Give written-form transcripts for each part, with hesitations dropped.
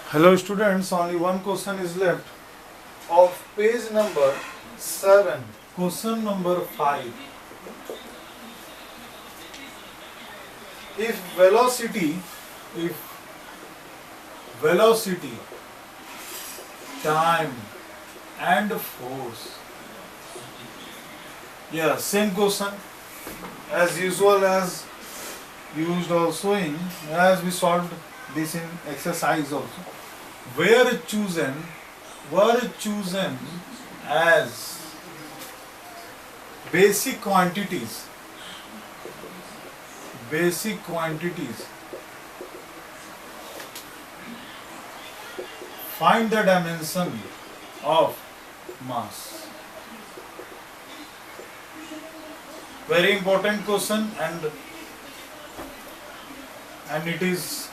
Hello students, only one question is left of page number 7. Question number 5. If velocity, time and force. Yeah, same question as usual as used also in as we solved this in exercise also. Were chosen as basic quantities. Find the dimension of mass. Very important question, and it is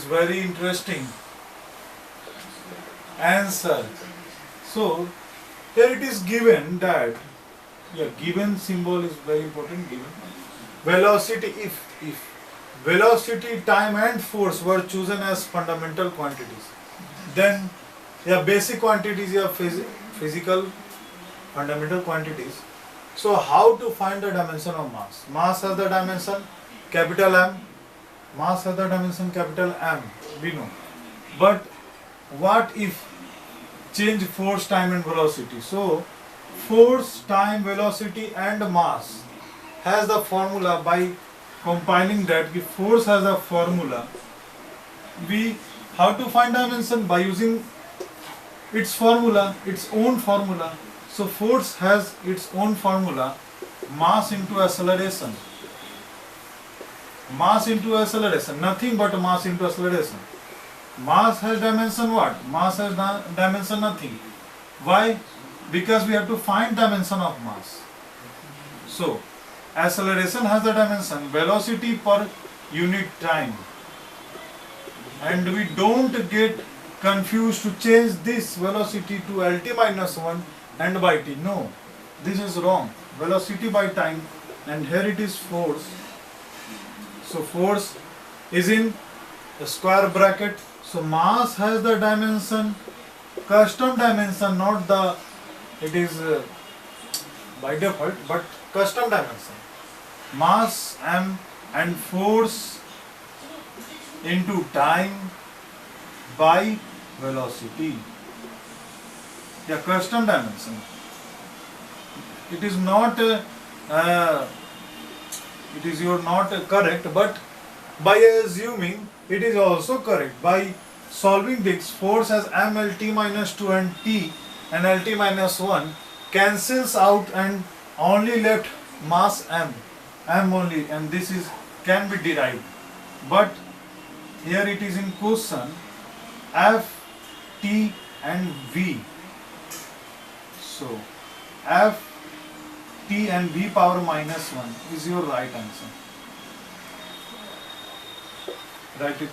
very interesting answer. So here it is given that given symbol is very important. Given velocity, if velocity, time and force were chosen as fundamental quantities, then basic quantities are physical fundamental quantities. So how to find the dimension of mass? Mass has the dimension capital M. Mass has the dimension capital M, we know. But what if change force, time and velocity? So force, time, velocity and mass has the formula. By compiling that, if force has a formula, we how to find dimension? By using its formula, its own formula. So force has its own formula, mass into acceleration. Mass into acceleration, nothing but mass into acceleration. Mass has dimension what? Mass has dimension nothing. Why? Because we have to find dimension of mass. So acceleration has the dimension velocity per unit time, and we don't get confused to change this velocity to Lt minus 1 and by t. No, this is wrong. Velocity by time, and here it is force. So force is in a square bracket. So mass has the dimension, custom dimension, not the, it is by default, but custom dimension. Mass m and force into time by velocity. Custom dimension. It is not not correct, but by assuming it is also correct. By solving this, force as m Lt minus 2 and t and Lt minus 1 cancels out and only left mass m only, and this is can be derived. But here it is in question F, T and V. So F, T and V power minus 1 is your right answer. Write it.